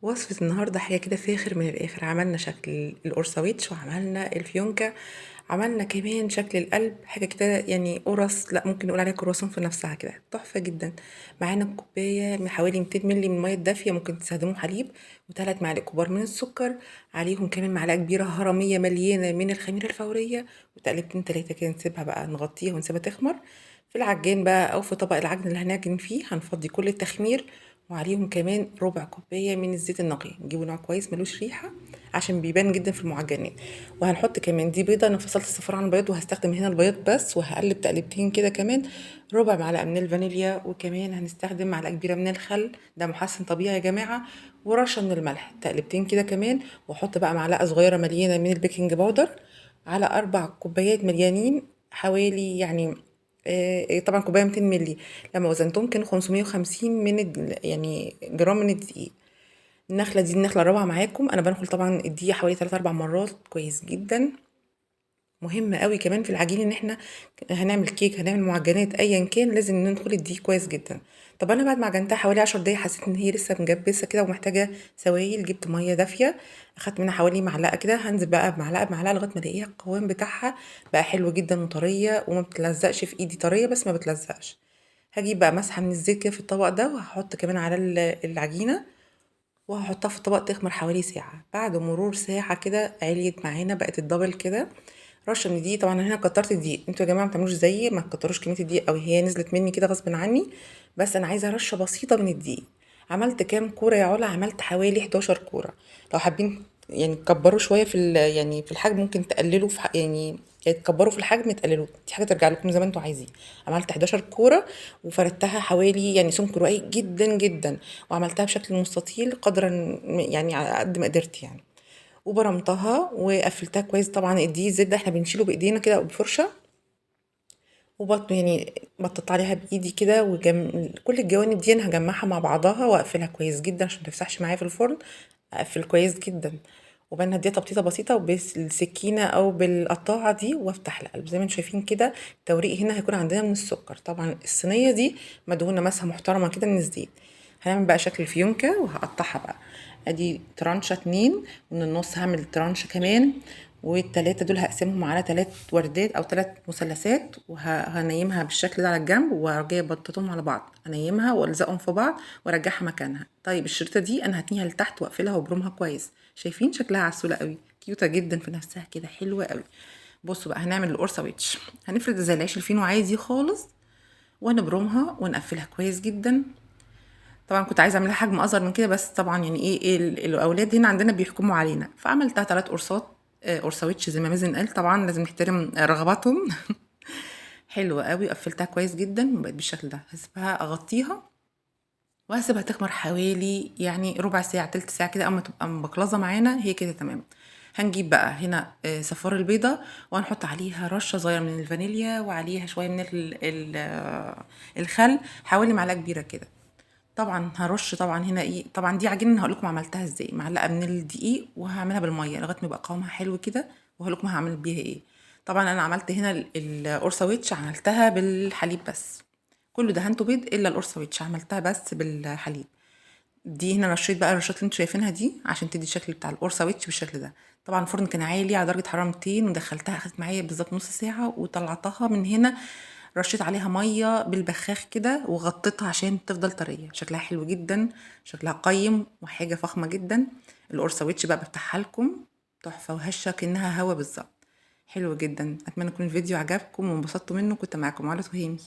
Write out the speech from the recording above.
وصفة النهاردة حاجة كده فاخر من الآخر. عملنا شكل القرصويتش وعملنا الفيونكة، عملنا كمان شكل القلب، حاجة كده يعني قرص، لا ممكن نقول عليها كرواسون في نفسها كده، تحفة جدا. معانا كوباية من حوالي 200 مللي من المية الدافية، ممكن تستخدموا حليب، وثلاث معالق كبار من السكر، عليهم كمان معلقة كبيرة هرمية مليانة من الخميرة الفورية، وتقلبتين تلاتة كده نسيبها بقى، نغطيها ونسيبها تخمر. في العجان بقى أو في طبق العجن اللي هنعجن فيه هنفضي كل التخمير، وعليهم كمان ربع كوبايه من الزيت النقي، نجيبوا نوع كويس ملوش ريحه عشان بيبان جدا في المعجنات. وهنحط كمان دي بيضه، انا فصلت الصفار عن البيض وهستخدم هنا البيض بس، وهقلب تقلبتين كده كمان. ربع معلقه من الفانيليا، وكمان هنستخدم معلقه كبيره من الخل، ده محسن طبيعي يا جماعه، ورشه من الملح، تقلبتين كده كمان. واحط بقى معلقه صغيره مليانه من البيكنج باودر على 4 كوبايات مليانين حوالي يعني. طبعا كوبايه 200 مللي، لما وزنتهم كانوا 550 من يعني جرام من الدقيق. النخله دي النخله الرابعه معاكم، انا بنخل طبعا الدقيق حوالي 3 4 مرات كويس جدا. مهم قوي كمان في العجين ان احنا هنعمل كيك، هنعمل معجنات، ايا كان لازم ندخل الدقيق كويس جدا. طب انا بعد ما عجنتها حوالي 10 دقايق حسيت ان هي لسه مجبسه كده ومحتاجه سوائل، جبت ميه دافيه، اخدت منها حوالي معلقه كده، هنزل بقى بمعلقه بمعلقه لغايه ما الاقيها القوام بتاعها بقى حلو جدا وطريه وما بتلزقش في ايدي، طريه بس ما بتلزقش. هجيب بقى مسحه من الزيت كده في الطبق ده، وهحط كمان على العجينه، وهحطها في الطبق تخمر حوالي ساعة. بعد مرور ساعة كده عليت معانا، بقت الدبل كده. رشة من الدقيق، طبعا انا هنا كترت الدقيق، انتوا يا جماعة ما تعملوش زيي، ما تكتروش كمية الدقيق قوي، هي نزلت مني كده غصب عني، بس انا عايزة رشة بسيطة من الدقيق. عملت كام كورة يا علا؟ عملت حوالي 11 كورة. لو حابين يعني تكبروا شوية في يعني في الحجم، ممكن تقللوا في يعني تكبروا في الحجم تقللوا، دي حاجة ترجع لكم زي ما انتوا عايزين. عملت 11 كورة، وفردتها حوالي يعني سمك رقيق جدا جدا، وعملتها بشكل مستطيل قدرا يعني على قد ما قدرت يعني. وبرمتها وقفلتها كويس. طبعا الدقيق الزيت ده احنا بنشيله بايدينا كده او بفرشه، يعني بططت عليها بايدي كده، كل الجوانب دي انا هجمعها مع بعضها واقفلها كويس جدا عشان متفتحش معايا في الفرن. اقفل كويس جدا، وبين هديها تبطيطه بسيطه وبالسكينه او بالقطاعه دي، وافتح القلب زي ما انتم شايفين كده. التوريق هنا هيكون عندنا من السكر، طبعا الصينيه دي مدهونه مسحه محترمه كده من الزيت. هنعمل بقى شكل الفيونكه وهقطعها بقى. ادي ترانشة 2، ومن النص هعمل ترانشة كمان، والتلاتة دول هقسمهم على 3 وردات او 3 مثلثات، وهنيمها بالشكل ده على الجنب، وارجع بطتهم على بعض، انيمها والزقهم في بعض وارجعها مكانها. طيب الشريطه دي انا هتنيها لتحت واقفلها وابرمها كويس. شايفين شكلها عسوله قوي، كيوته جدا في نفسها كده، حلوه قوي. بصوا بقى هنعمل القرصويتش، هنفرد زي العيش الفينو عادي خالص، ونبرمها ونقفلها كويس جدا. طبعا كنت عايزه اعملها حجم اصغر من كده، بس طبعا يعني ايه الاولاد هنا عندنا بيحكموا علينا، فعملتها 3 قرصات. قرصويتش زي ما مازن قال، طبعا لازم نحترم رغباتهم. حلوه قوي، قفلتها كويس جدا وبقت بالشكل ده. هسيبها اغطيها وهسيبها تخمر حوالي يعني ربع ساعة تلت ساعة كده، اما تبقى مبقلظة معانا هي كده تمام. هنجيب بقى هنا صفار البيضة، وهنحط عليها رشة صغيرة من الفانيليا، وعليها شوية من الخل، حوالي معلقة كبيرة كده. طبعا هرش طبعا هنا ايه، طبعا دي عجينة هقول لكم عملتها ازاي، معلقة من الدقيق وهعملها بالمية لغاية ما يبقى قوامها حلو كده، وهقول لكم هعمل بيها ايه. طبعا انا عملت هنا القرصويتش عملتها بالحليب بس، كله دهنته بيض الا القرصويتش عملتها بس بالحليب. دي هنا رشيت بقى الرشات اللي انتوا شايفينها دي عشان تدي الشكل بتاع القرصويتش بالشكل ده. طبعا الفرن كان عالي على درجه حراره 200، ودخلتها اخدت معايا بالظبط نص ساعه، وطلعتها من هنا. رشيت عليها ميه بالبخاخ كده وغطيتها عشان تفضل طريه، شكلها حلو جدا، شكلها قيم وحاجه فخمه جدا. القرصويتش بقى بفتحها لكم، تحفه وهشه كانها هوا بالظبط، حلو جدا. اتمنى يكون الفيديو عجبكم وانبسطتوا منه. كنت معاكم علا تهامي.